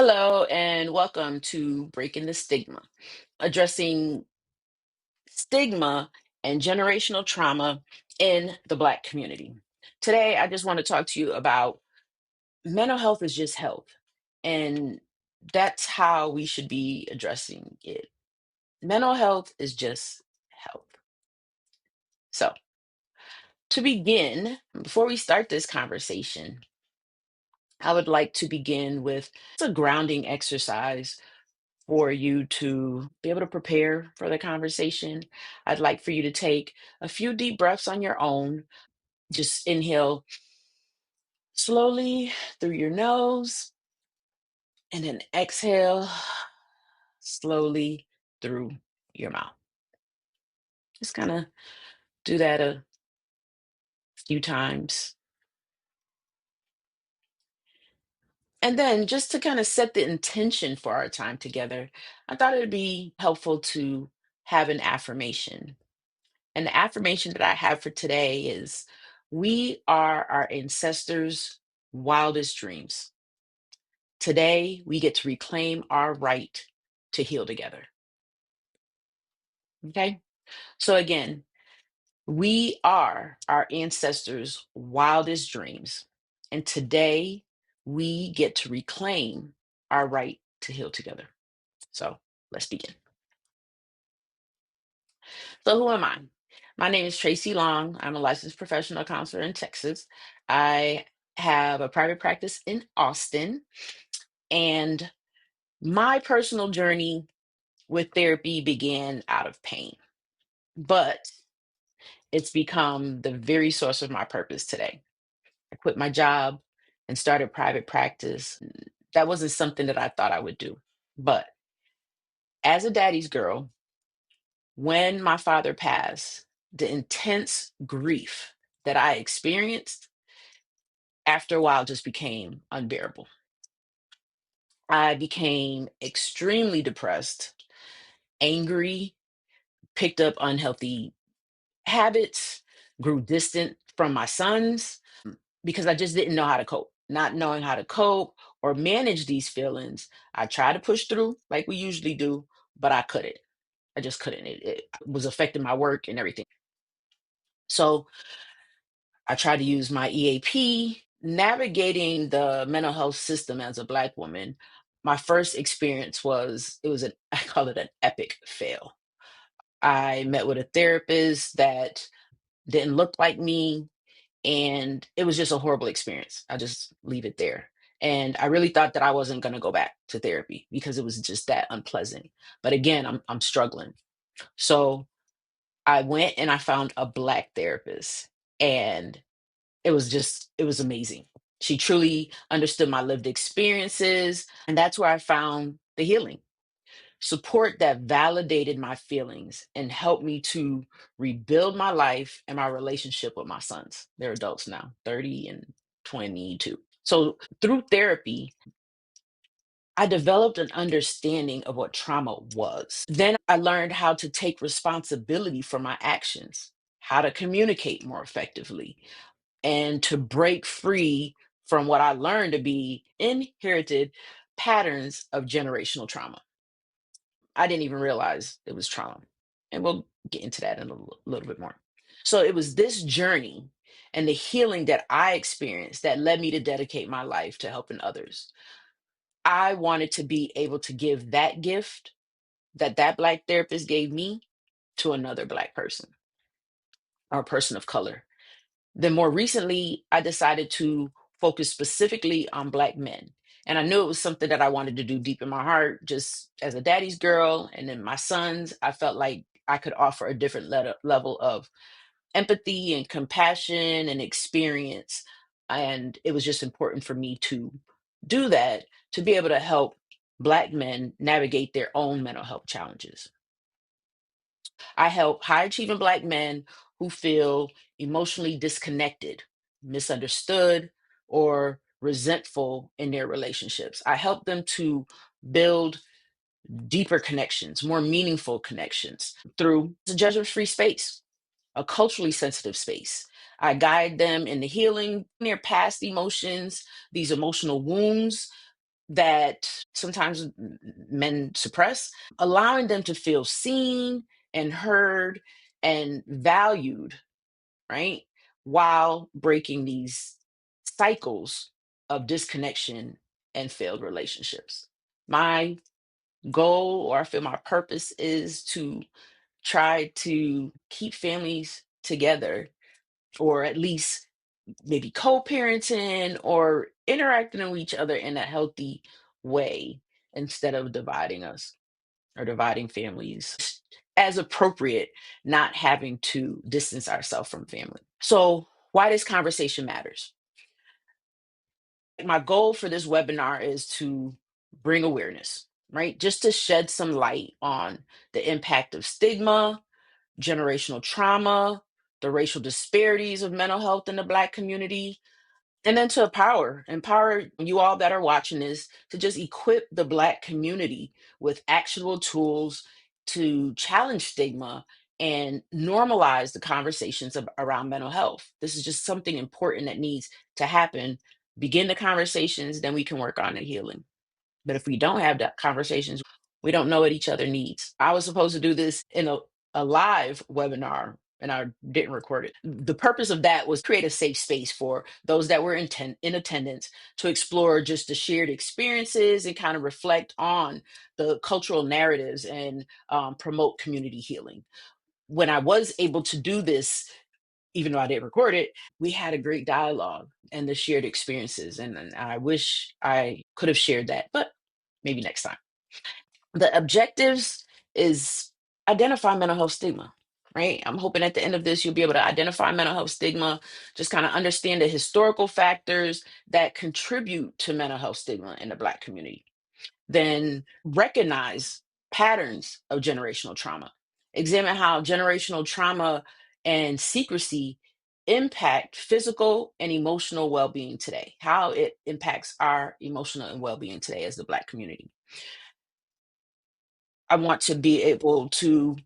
Hello, and welcome to Breaking the Stigma, addressing stigma and generational trauma in the Black community. Today, I just want to talk to you about mental health is just health, and that's how we should be addressing it. Mental health is just health. So, to begin, before we start this conversation, I would like to begin with a grounding exercise for you to be able to prepare for the conversation. I'd like for you to take a few deep breaths on your own. Just inhale slowly through your nose and then exhale slowly through your mouth. Just kind of do that a few times. And then just to kind of set the intention for our time together, I thought it would be helpful to have an affirmation. And the affirmation that I have for today is we are our ancestors' wildest dreams. Today, we get to reclaim our right to heal together. Okay. So, again, we are our ancestors' wildest dreams. And today, we get to reclaim our right to heal together. So, let's begin. So, who am I? My name is Tracy Long. I'm a licensed professional counselor in Texas. I have a private practice in Austin, and my personal journey with therapy began out of pain, but it's become the very source of my purpose today. I quit my job and started private practice. That wasn't something that I thought I would do. But as a daddy's girl, when my father passed, the intense grief that I experienced after a while just became unbearable. I became extremely depressed, angry, picked up unhealthy habits, grew distant from my sons because I just didn't know how to cope. Not knowing how to cope or manage these feelings, I tried to push through like we usually do, but I couldn't. I just couldn't. It was affecting my work and everything. So I tried to use my EAP, navigating the mental health system as a Black woman. My first experience was it was an I call it an epic fail. I met with a therapist that didn't look like me, and it was just a horrible experience. I just leave it there. And I really thought that I wasn't going to go back to therapy because it was just that unpleasant. But again, I'm struggling. So I went and I found a Black therapist, and it was amazing. She truly understood my lived experiences, and that's where I found the healing support that validated my feelings and helped me to rebuild my life and my relationship with my sons. They're adults now, 30 and 22. So through therapy, I developed an understanding of what trauma was. Then I learned how to take responsibility for my actions, how to communicate more effectively, and to break free from what I learned to be inherited patterns of generational trauma. I didn't even realize it was trauma. And we'll get into that in a little bit more. So it was this journey and the healing that I experienced that led me to dedicate my life to helping others. I wanted to be able to give that gift that that Black therapist gave me to another Black person or person of color. Then more recently, I decided to focus specifically on Black men. And I knew it was something that I wanted to do deep in my heart, just as a daddy's girl. And then my sons, I felt like I could offer a different level of empathy and compassion and experience. And it was just important for me to do that, to be able to help Black men navigate their own mental health challenges. I help high achieving Black men who feel emotionally disconnected, misunderstood, or resentful in their relationships. I help them to build deeper connections, more meaningful connections through a judgment free space, a culturally sensitive space. I guide them in the healing their past emotions, these emotional wounds, that sometimes men suppress, allowing them to feel seen and heard and valued, right? While breaking these cycles of disconnection and failed relationships. My goal, or I feel my purpose, is to try to keep families together, or at least maybe co-parenting or interacting with each other in a healthy way instead of dividing us or dividing families as appropriate, not having to distance ourselves from family. So why this conversation matters. My goal for this webinar is to bring awareness, right? Just to shed some light on the impact of stigma, generational trauma, the racial disparities of mental health in the Black community, and then to empower you all that are watching this, to just equip the Black community with actionable tools to challenge stigma and normalize the conversations around mental health. This is just something important that needs to happen. Begin the conversations, then we can work on the healing. But if we don't have that conversations, we don't know what each other needs. I was supposed to do this in a live webinar and I didn't record it. The purpose of that was create a safe space for those that were in attendance to explore just the shared experiences and kind of reflect on the cultural narratives and promote community healing. When I was able to do this, even though I didn't record it, we had a great dialogue and the shared experiences. And I wish I could have shared that, but maybe next time. The objectives is identify mental health stigma, right? I'm hoping at the end of this, you'll be able to identify mental health stigma, just kind of understand the historical factors that contribute to mental health stigma in the Black community. Then recognize patterns of generational trauma. Examine how generational trauma and secrecy impact physical and emotional well-being today, how it impacts our emotional and well-being today as the Black community. I want to be able to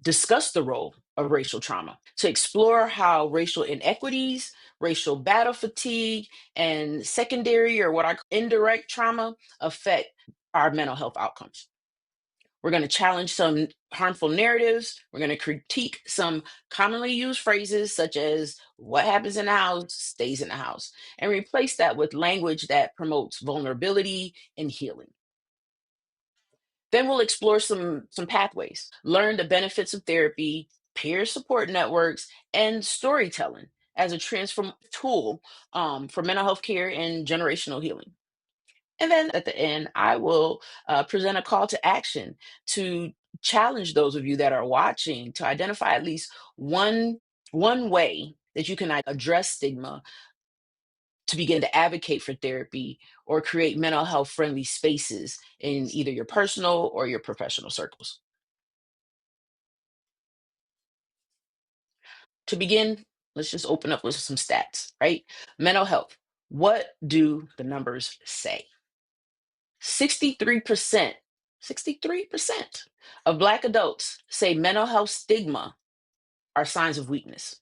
discuss the role of racial trauma, to explore how racial inequities, racial battle fatigue, and secondary, or what I call indirect trauma, affect our mental health outcomes. We're going to challenge some harmful narratives. We're going to critique some commonly used phrases such as what happens in the house stays in the house, and replace that with language that promotes vulnerability and healing. Then we'll explore some pathways, learn the benefits of therapy, peer support networks, and storytelling as a transform tool for mental health care and generational healing. And then at the end, I will present a call to action to challenge those of you that are watching to identify at least one way that you can address stigma, to begin to advocate for therapy or create mental health friendly spaces in either your personal or your professional circles. To begin, let's just open up with some stats, right? Mental health. What do the numbers say? 63%, 63% of Black adults say mental health stigma are signs of weakness.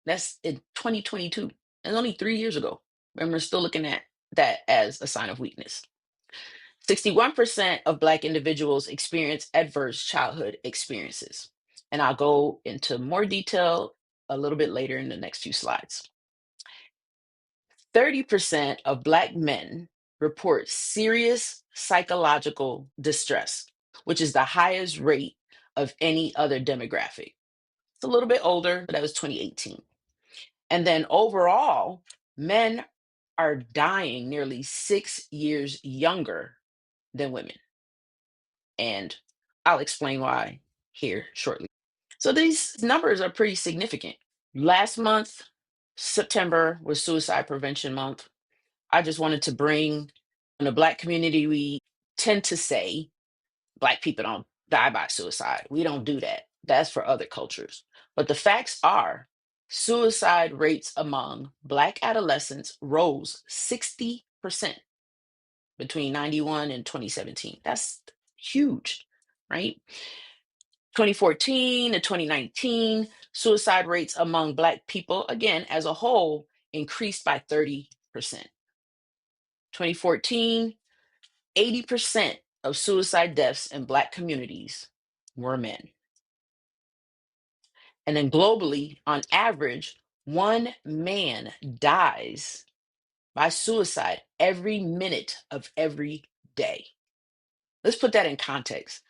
That's in 2022. That's only 3 years ago. And we're still looking at that as a sign of weakness. 61% of Black individuals experience adverse childhood experiences. And I'll go into more detail a little bit later in the next few slides. 30% of Black men report serious psychological distress, which is the highest rate of any other demographic. It's a little bit older, but that was 2018. And then overall, men are dying nearly 6 years younger than women. And I'll explain why here shortly. So these numbers are pretty significant. Last month, September, was Suicide Prevention Month. I just wanted to bring, in the Black community, we tend to say Black people don't die by suicide. We don't do that. That's for other cultures. But the facts are suicide rates among Black adolescents rose 60% between 91 and 2017. That's huge, right? 2014 to 2019, suicide rates among Black people, again, as a whole, increased by 30%. 2014, 80% of suicide deaths in Black communities were men. And then globally, on average, one man dies by suicide every minute of every day. Let's put that in context.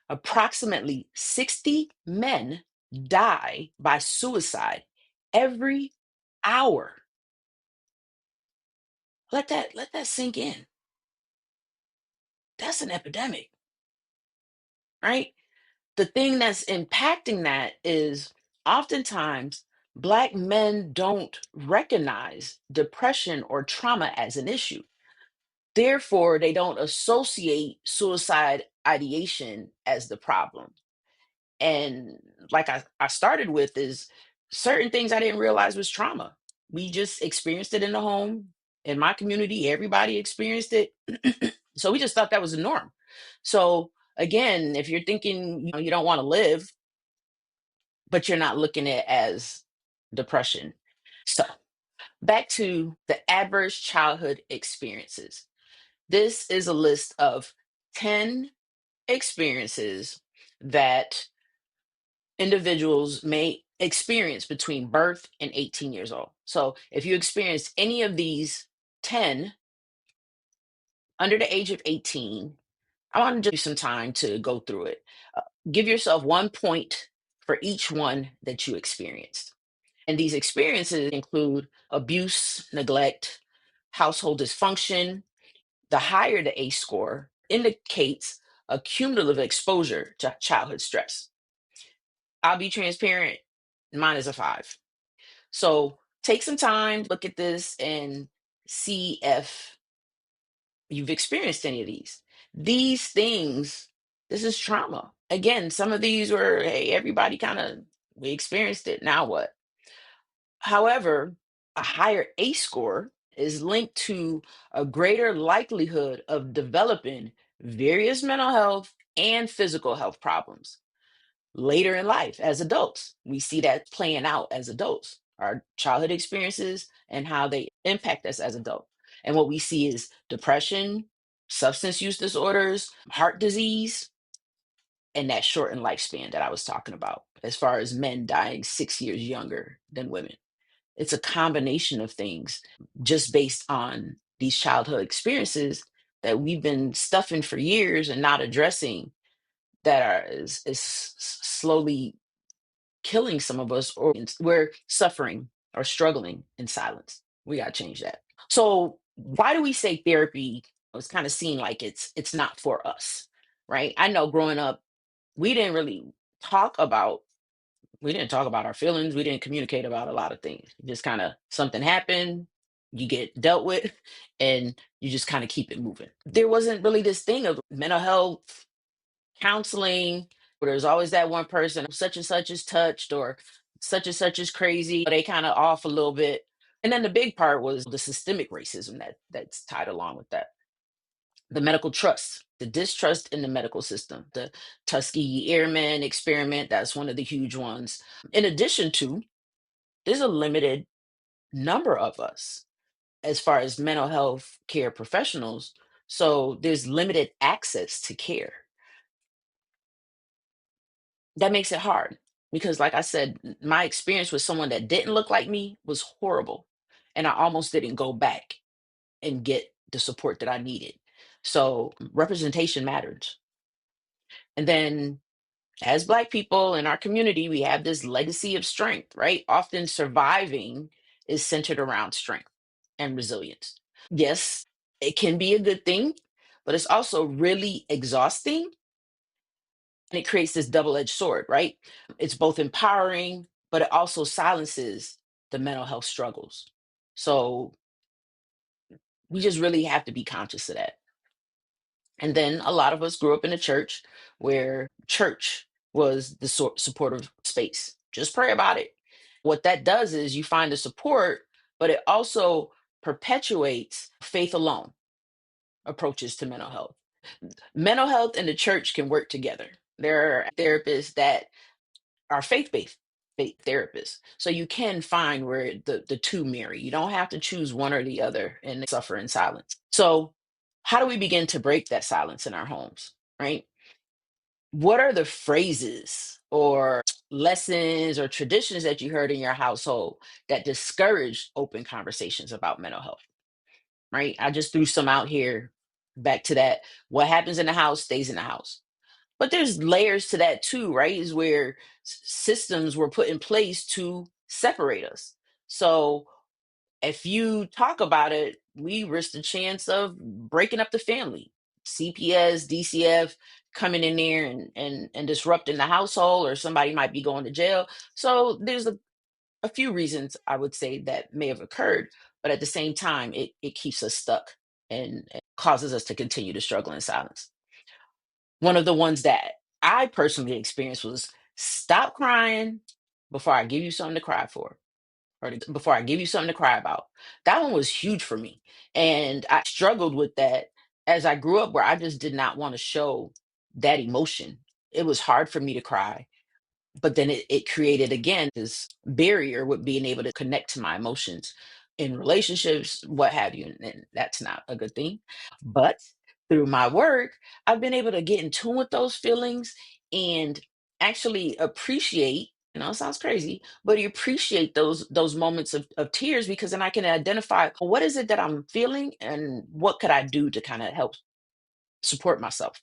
Approximately 60 men die by suicide every hour. Let that sink in. That's an epidemic, right? The thing that's impacting that is oftentimes Black men don't recognize depression or trauma as an issue. Therefore, they don't associate suicide ideation as the problem. And like I started with is certain things I didn't realize was trauma. We just experienced it in the home. In my community, everybody experienced it. So we just thought that was the norm. So again, if you're thinking you don't want to live, but you're not looking at it as depression. So back to the adverse childhood experiences. This is a list of 10 experiences that individuals may experience between birth and 18 years old. So if you experience any of these 10 under the age of 18, I want to give you some time to go through it. Give yourself 1 point for each one that you experienced. And these experiences include abuse, neglect, household dysfunction. The higher the ACE score indicates a cumulative exposure to childhood stress. I'll be transparent, mine is a 5. So take some time, look at this, and see if you've experienced any of these. These things, this is trauma. Again, some of these were, hey, everybody kind of, we experienced it. Now what? However, a higher ACE score is linked to a greater likelihood of developing various mental health and physical health problems later in life as adults. We see that playing out as adults, our childhood experiences and how they impact us as adults. And what we see is depression, substance use disorders, heart disease, and that shortened lifespan that I was talking about, as far as men dying 6 years younger than women. It's a combination of things just based on these childhood experiences that we've been stuffing for years and not addressing, that is slowly killing some of us, or we're suffering or struggling in silence. We got to change that. So why do we say therapy was kind of seen like it's not for us, right? I know growing up, we didn't really talk about we didn't talk about our feelings. We didn't communicate about a lot of things. Just kind of something happened, you get dealt with, and you just kind of keep it moving. There wasn't really this thing of mental health counseling, where there's always that one person, such and such is touched, or such and such is crazy. They kind of off a little bit. And then the big part was the systemic racism that's tied along with that. The medical trust, the distrust in the medical system, the Tuskegee Airmen experiment, that's one of the huge ones. In addition to, there's a limited number of us as far as mental health care professionals. So there's limited access to care. That makes it hard because, like I said, my experience with someone that didn't look like me was horrible. And I almost didn't go back and get the support that I needed. So representation matters. And then, as Black people in our community, we have this legacy of strength, right? Often surviving is centered around strength and resilience. Yes, it can be a good thing, but it's also really exhausting, and it creates this double-edged sword, right? It's both empowering, but it also silences the mental health struggles. So we just really have to be conscious of that. And then a lot of us grew up in a church where church was the supportive space. Just pray about it. What that does is you find the support, but it also perpetuates faith alone approaches to mental health. Mental health and the church can work together. There are therapists that are faith-based faith therapists. So you can find where the two marry. You don't have to choose one or the other and suffer in silence. So, how do we begin to break that silence in our homes, right? What are the phrases or lessons or traditions that you heard in your household that discourage open conversations about mental health, right? I just threw some out here. Back to that, what happens in the house stays in the house. But there's layers to that too, right? Is where systems were put in place to separate us. So if you talk about it, we risk the chance of breaking up the family. CPS, DCF coming in there and disrupting the household, or somebody might be going to jail. So there's a few reasons I would say that may have occurred, but at the same time, it keeps us stuck and causes us to continue to struggle in silence. One of the ones that I personally experienced was stop crying before I give you something to cry for, or before I give you something to cry about. That one was huge for me. And I struggled with that as I grew up, where I just did not want to show that emotion. It was hard for me to cry, but then it created again this barrier with being able to connect to my emotions in relationships, what have you, and that's not a good thing. But through my work, I've been able to get in tune with those feelings and actually appreciate, it sounds crazy, but you appreciate those moments of tears, because then I can identify, well, what is it that I'm feeling and what could I do to kind of help support myself.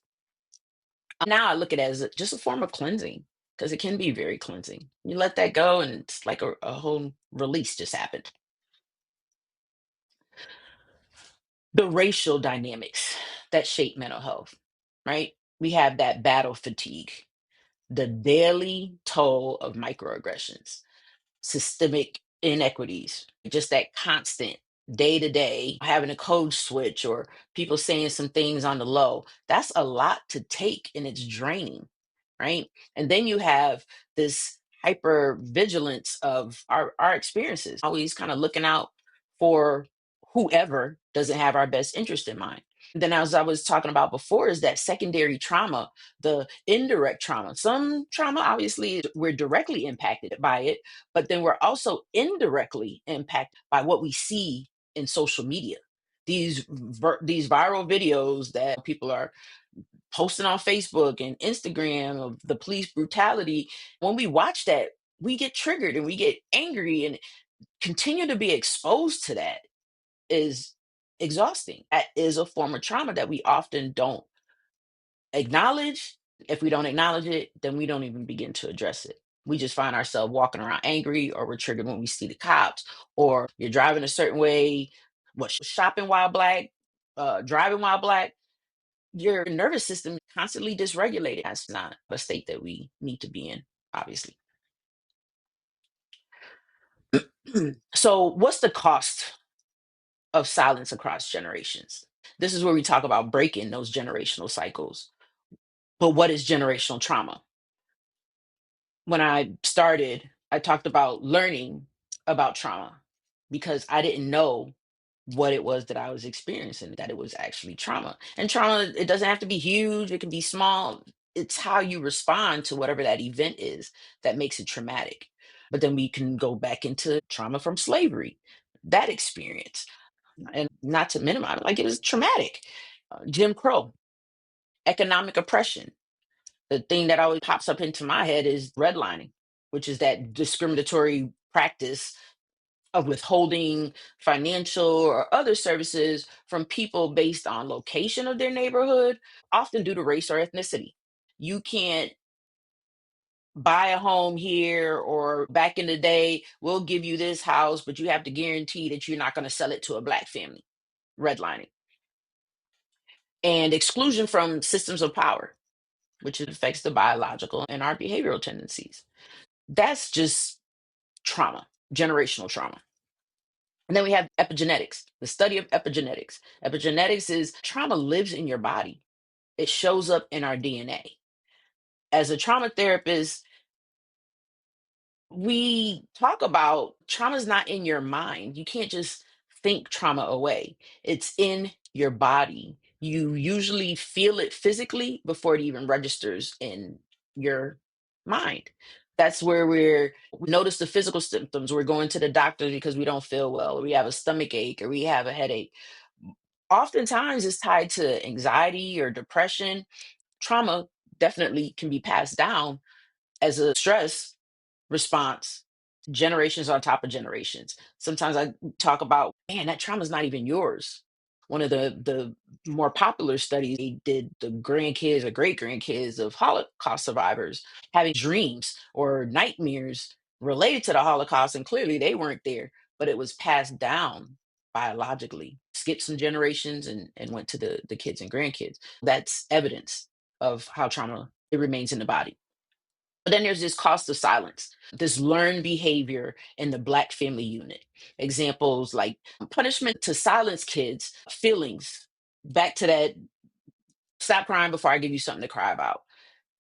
Now I look at it as just a form of cleansing, because it can be very cleansing. You let that go, and it's like a whole release just happened. The racial dynamics that shape mental health, right? We have that battle fatigue, the daily toll of microaggressions, systemic inequities, just that constant day to day having a code switch or people saying some things on the low. That's a lot to take, and it's draining, right? And then you have this hyper vigilance of our experiences, always kind of looking out for whoever doesn't have our best interest in mind. Then, as I was talking about before, is that secondary trauma, the indirect trauma. Some trauma, obviously, we're directly impacted by it, but then we're also indirectly impacted by what we see in social media. These viral videos that people are posting on Facebook and Instagram of the police brutality. When we watch that, we get triggered and we get angry, and continue to be exposed to that is exhausting. That is a form of trauma that we often don't acknowledge. If we don't acknowledge it, then we don't even begin to address it. We just find ourselves walking around angry, or we're triggered when we see the cops, or you're driving a certain way, shopping while black, driving while black. Your nervous system is constantly dysregulated. That's not a state that we need to be in, obviously. So, what's the cost of silence across generations? This is where we talk about breaking those generational cycles. But what is generational trauma? When I started, I talked about learning about trauma, because I didn't know what it was that I was experiencing, that it was actually trauma. And trauma, it doesn't have to be huge, it can be small. It's how you respond to whatever that event is that makes it traumatic. But then we can go back into trauma from slavery, that experience. And not to minimize it, like, it was traumatic. Jim Crow, economic oppression. The thing that always pops up into my head is redlining, which is that discriminatory practice of withholding financial or other services from people based on location of their neighborhood, often due to race or ethnicity. You can't buy a home here, or back in the day, we'll give you this house, but you have to guarantee that you're not going to sell it to a black family. Redlining. And exclusion from systems of power, which affects the biological and our behavioral tendencies. That's just trauma, generational trauma. And then we have epigenetics, the study of epigenetics. Epigenetics is trauma lives in your body, it shows up in our DNA. As a trauma therapist, we talk about trauma's not in your mind. You can't just think trauma away. It's in your body. You usually feel it physically before it even registers in your mind. That's where we notice the physical symptoms. We're going to the doctor because we don't feel well, or we have a stomach ache, or we have a headache. Oftentimes it's tied to anxiety or depression. Trauma definitely can be passed down as a stress response, generations on top of generations. Sometimes I talk about, man, that trauma's not even yours. One of the more popular studies they did, the grandkids or great grandkids of Holocaust survivors having dreams or nightmares related to the Holocaust, and clearly they weren't there, but it was passed down biologically, skipped some generations and went to the kids and grandkids. That's evidence of how trauma it remains in the body. But then there's this cost of silence, this learned behavior in the Black family unit. Examples like punishment to silence kids' feelings, back to that stop crying before I give you something to cry about,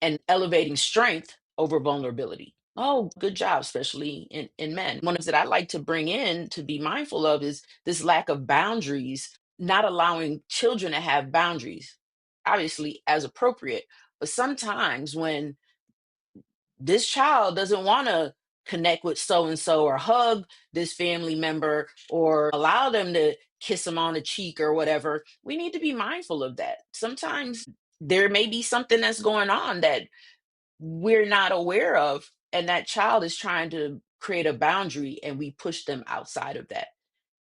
and elevating strength over vulnerability. Oh, good job, especially in men. One of the that I like to bring in to be mindful of is this lack of boundaries, not allowing children to have boundaries, obviously as appropriate. But sometimes when this child doesn't want to connect with so and so or hug this family member or allow them to kiss them on the cheek or whatever, we need to be mindful of that. Sometimes there may be something that's going on that we're not aware of, and that child is trying to create a boundary, and we push them outside of that,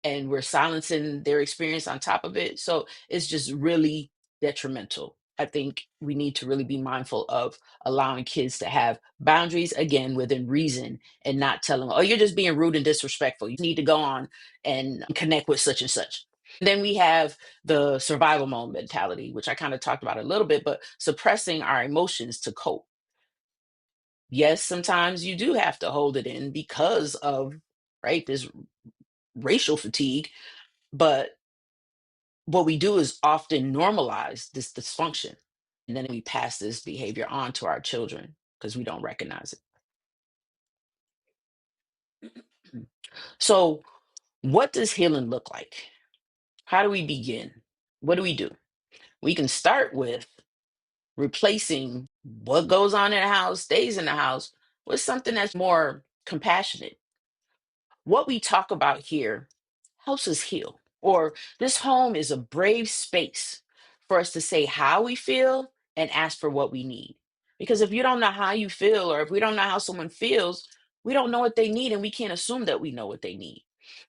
and we're silencing their experience on top of it. So it's just really detrimental. I think we need to really be mindful of allowing kids to have boundaries, again, within reason, and not tell them, oh, you're just being rude and disrespectful. You need to go on and connect with such and such. Then we have the survival mode mentality, which I kind of talked about a little bit, but suppressing our emotions to cope. Yes, sometimes you do have to hold it in because of, right, this racial fatigue, but what we do is often normalize this dysfunction, and then we pass this behavior on to our children because we don't recognize it. So, what does healing look like? How do we begin? What do we do? We can start with replacing what goes on in the house, stays in the house, with something that's more compassionate. What we talk about here helps us heal. Or this home is a brave space for us to say how we feel and ask for what we need. Because if you don't know how you feel, or if we don't know how someone feels, we don't know what they need, and we can't assume that we know what they need.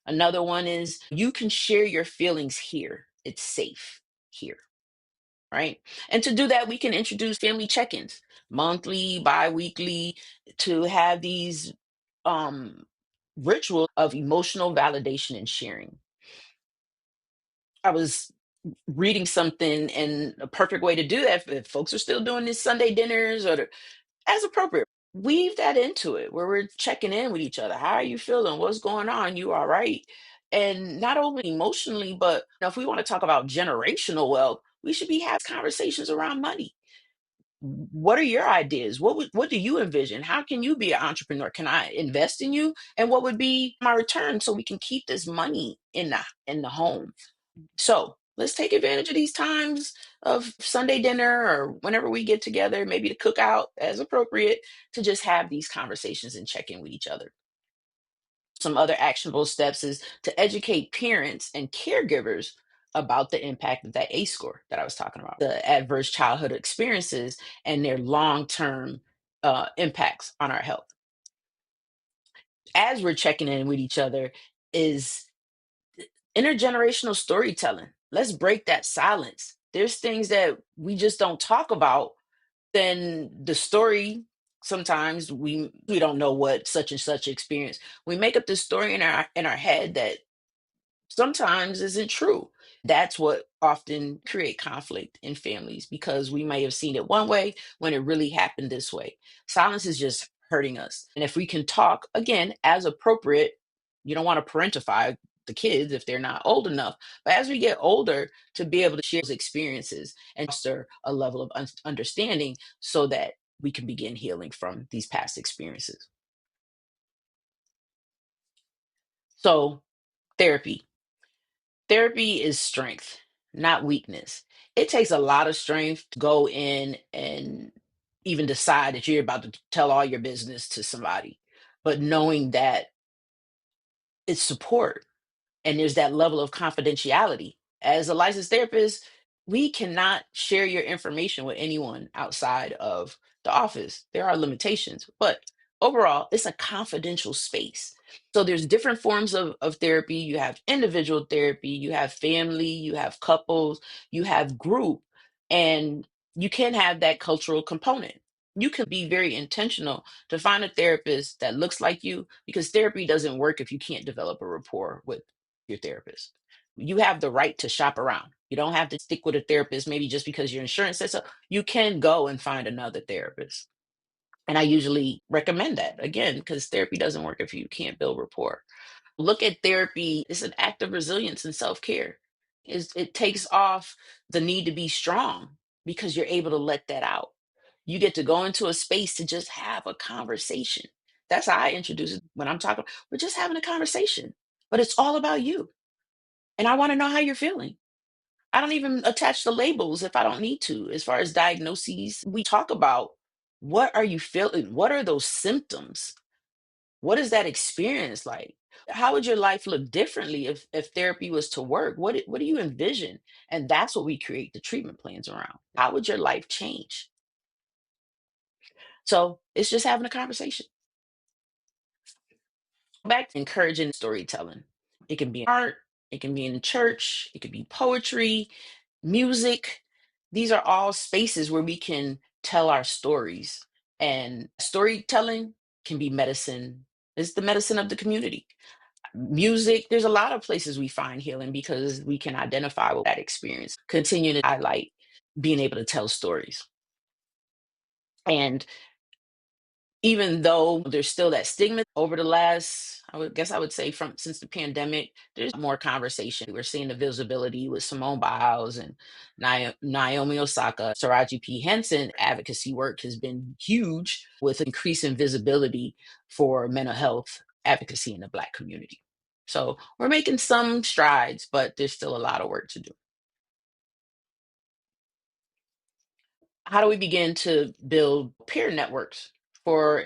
Another one is you can share your feelings here. It's safe here, right? And to do that, we can introduce family check ins, monthly, bi weekly, to have these um, ritual of emotional validation and sharing. I was reading something, and a perfect way to do that, if folks are still doing these Sunday dinners or as appropriate, weave that into it where we're checking in with each other. How are you feeling? What's going on? You all right? And not only emotionally, but if we want to talk about generational wealth, we should be having conversations around money. What are your ideas? What do you envision? How can you be an entrepreneur? Can I invest in you? And what would be my return so we can keep this money in the home? So let's take advantage of these times of Sunday dinner or whenever we get together, maybe to cook out as appropriate, to just have these conversations and check in with each other. Some other actionable steps is to educate parents and caregivers about the impact of that ACE score that I was talking about, the adverse childhood experiences and their long term impacts on our health. As we're checking in with each other, is intergenerational storytelling. Let's break that silence. There's things that we just don't talk about. Then the story, sometimes we don't know what such and such experience. We make up this story in our head that sometimes isn't true. That's what often create conflict in families, because we may have seen it one way when it really happened this way. Silence is just hurting us. And if we can talk again as appropriate, you don't want to parentify the kids if they're not old enough. But as we get older, to be able to share those experiences and foster a level of understanding so that we can begin healing from these past experiences. So, therapy. Therapy is strength, not weakness. It takes a lot of strength to go in and even decide that you're about to tell all your business to somebody. But knowing that it's support and there's that level of confidentiality as a licensed therapist, we cannot share your information with anyone outside of the office. There are limitations, but overall, it's a confidential space. So there's different forms of therapy. You have individual therapy, you have family, you have couples, you have group, and you can have that cultural component. You can be very intentional to find a therapist that looks like you, because therapy doesn't work if you can't develop a rapport with your therapist. You have the right to shop around. You don't have to stick with a therapist maybe just because your insurance says so. You can go and find another therapist. And I usually recommend that again, because therapy doesn't work if you can't build rapport. Look at therapy, it's an act of resilience and self-care. It takes off the need to be strong because you're able to let that out. You get to go into a space to just have a conversation. That's how I introduce it when I'm talking. We're just having a conversation, but it's all about you. And I want to know how you're feeling. I don't even attach the labels if I don't need to. As far as diagnoses, we talk about, what are you feeling? What are those symptoms? What is that experience like? How would your life look differently if therapy was to work? What do you envision? And that's what we create the treatment plans around. How would your life change? So it's just having a conversation. Back to encouraging storytelling. It can be art, it can be in church, it could be poetry, music. These are all spaces where we can tell our stories. And storytelling can be medicine. It's the medicine of the community. Music, there's a lot of places we find healing because we can identify with that experience. Continue to highlight being able to tell stories. And even though there's still that stigma over the last, I would say from since the pandemic, there's more conversation. We're seeing the visibility with Simone Biles and Naomi Osaka, Taraji P. Henson. Advocacy work has been huge with increasing visibility for mental health advocacy in the Black community. So we're making some strides, but there's still a lot of work to do. How do we begin to build peer networks for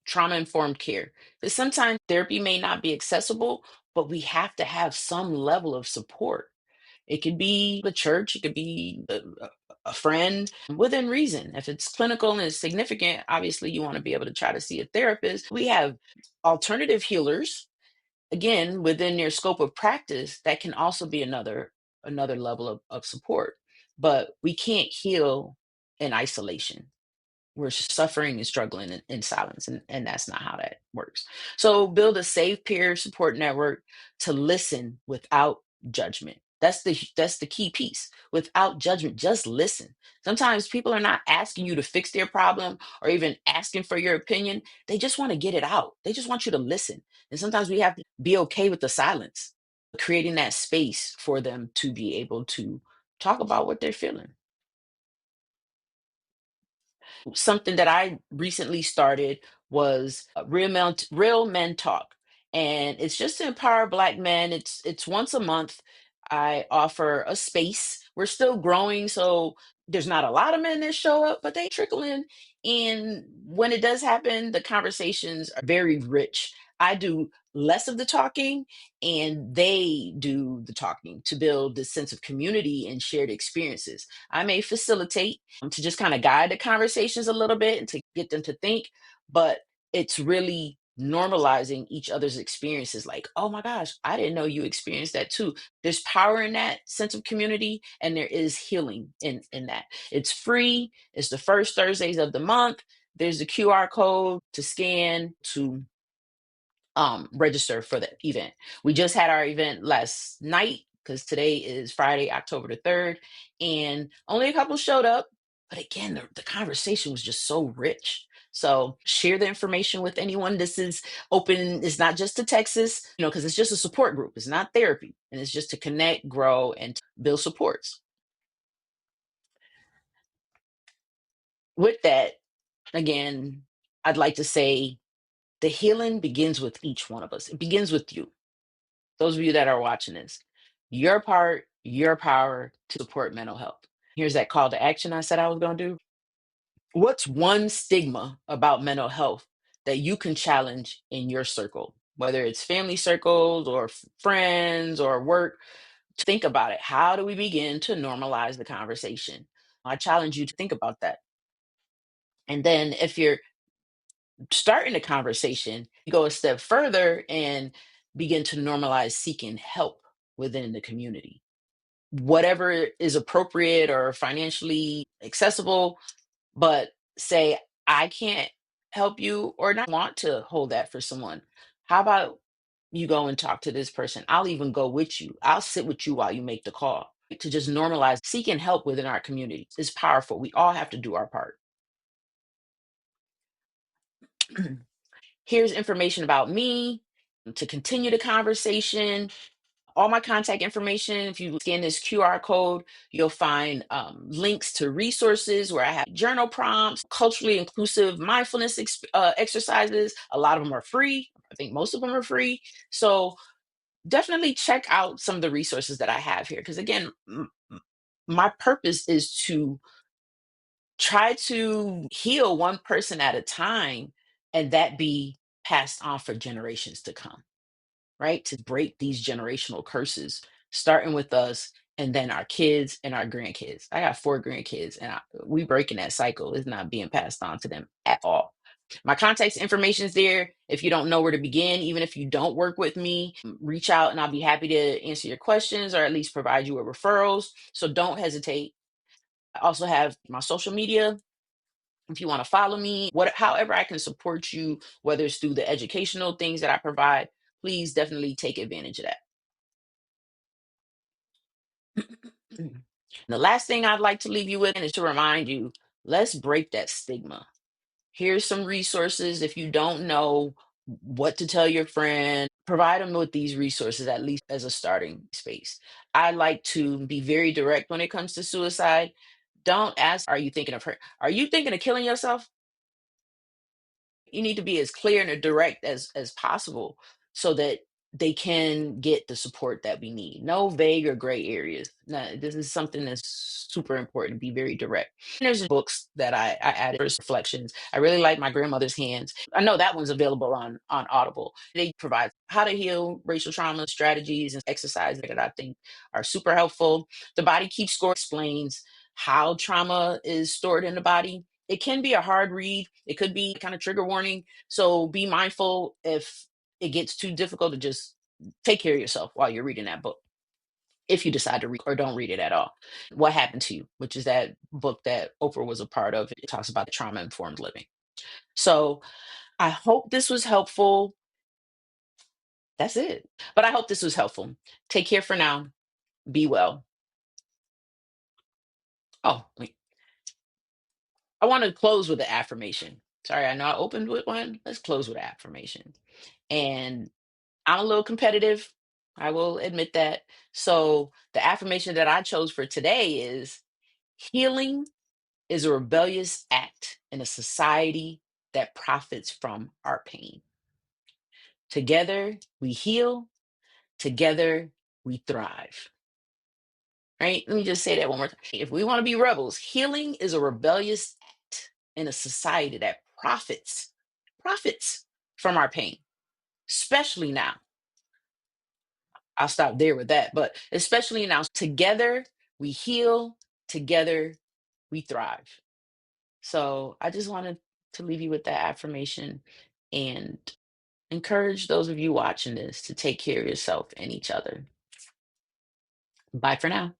trauma informed care? Because sometimes therapy may not be accessible, but we have to have some level of support. It could be the church, it could be a friend within reason. If it's clinical and it's significant, obviously you want to be able to try to see a therapist. We have alternative healers, again, within their scope of practice, that can also be another level of support. But we can't heal in isolation. We're suffering and struggling in silence, and that's not how that works. So build a safe peer support network to listen without judgment. That's the key piece. Without judgment, just listen. Sometimes people are not asking you to fix their problem or even asking for your opinion. They just want to get it out. They just want you to listen. And sometimes we have to be okay with the silence, creating that space for them to be able to talk about what they're feeling. Something that I recently started was Real Men Talk, and it's just to empower Black men. It's once a month. I offer a space. We're still growing, so there's not a lot of men that show up, but they trickle in. And when it does happen, the conversations are very rich. I do less of the talking, and they do the talking to build this sense of community and shared experiences. I may facilitate to just kind of guide the conversations a little bit and to get them to think, but it's really normalizing each other's experiences, like, oh my gosh, I didn't know you experienced that too. There's power in that sense of community, and there is healing in that. It's free. It's the first Thursdays of the month. There's a QR code to scan to register for the event. We just had our event last night because today is Friday, October the 3rd, and only a couple showed up. But again, the conversation was just so rich. So share the information with anyone. This is open, it's not just to Texas, because it's just a support group. It's not therapy. And it's just to connect, grow, and build supports. With that, again, I'd like to say the healing begins with each one of us. It begins with you. Those of you that are watching this, your part, your power to support mental health. Here's that call to action I said I was going to do. What's one stigma about mental health that you can challenge in your circle, whether it's family circles or friends or work? Think about it. How do we begin to normalize the conversation? I challenge you to think about that. And then if you're starting a conversation, you go a step further and begin to normalize seeking help within the community. Whatever is appropriate or financially accessible, but say, I can't help you or not want to hold that for someone. How about you go and talk to this person? I'll even go with you. I'll sit with you while you make the call. To just normalize seeking help within our community is powerful. We all have to do our part. Here's information about me to continue the conversation. All my contact information. If you scan this QR code, you'll find links to resources where I have journal prompts, culturally inclusive mindfulness exercises. A lot of them are free. I think most of them are free. So definitely check out some of the resources that I have here. Because again, my purpose is to try to heal one person at a time and that be passed on for generations to come, right? To break these generational curses, starting with us and then our kids and our grandkids. I got 4 grandkids, and we breaking that cycle. It's not being passed on to them at all. My contact information is there. If you don't know where to begin, even if you don't work with me, reach out and I'll be happy to answer your questions or at least provide you with referrals. So don't hesitate. I also have my social media. If you want to follow me, however I can support you, whether it's through the educational things that I provide, please definitely take advantage of that. And the last thing I'd like to leave you with is to remind you, let's break that stigma. Here's some resources. If you don't know what to tell your friend, provide them with these resources, at least as a starting space. I like to be very direct when it comes to suicide. Don't ask, are you thinking of her? Are you thinking of killing yourself? You need to be as clear and direct as possible so that they can get the support that we need. No vague or gray areas. No, this is something that's super important. Be very direct. And there's books that I added for reflections. I really like My Grandmother's Hands. I know that one's available on Audible. They provide how to heal racial trauma strategies and exercises that I think are super helpful. The Body Keeps Score explains how trauma is stored in the body. It can be a hard read. It could be kind of trigger warning. So be mindful if it gets too difficult to just take care of yourself while you're reading that book. If you decide to read or don't read it at all. What Happened to You, which is that book that Oprah was a part of. It talks about trauma informed living. So I hope this was helpful. That's it. But I hope this was helpful. Take care for now. Be well. Oh, wait. I want to close with an affirmation. Sorry, I know I opened with one. Let's close with an affirmation. And I'm a little competitive. I will admit that. So the affirmation that I chose for today is healing is a rebellious act in a society that profits from our pain. Together we heal, together we thrive. Right? Let me just say that one more time. If we want to be rebels, healing is a rebellious act in a society that profits from our pain, especially now. I'll stop there with that. But especially now, together we heal, together we thrive. So I just wanted to leave you with that affirmation and encourage those of you watching this to take care of yourself and each other. Bye for now.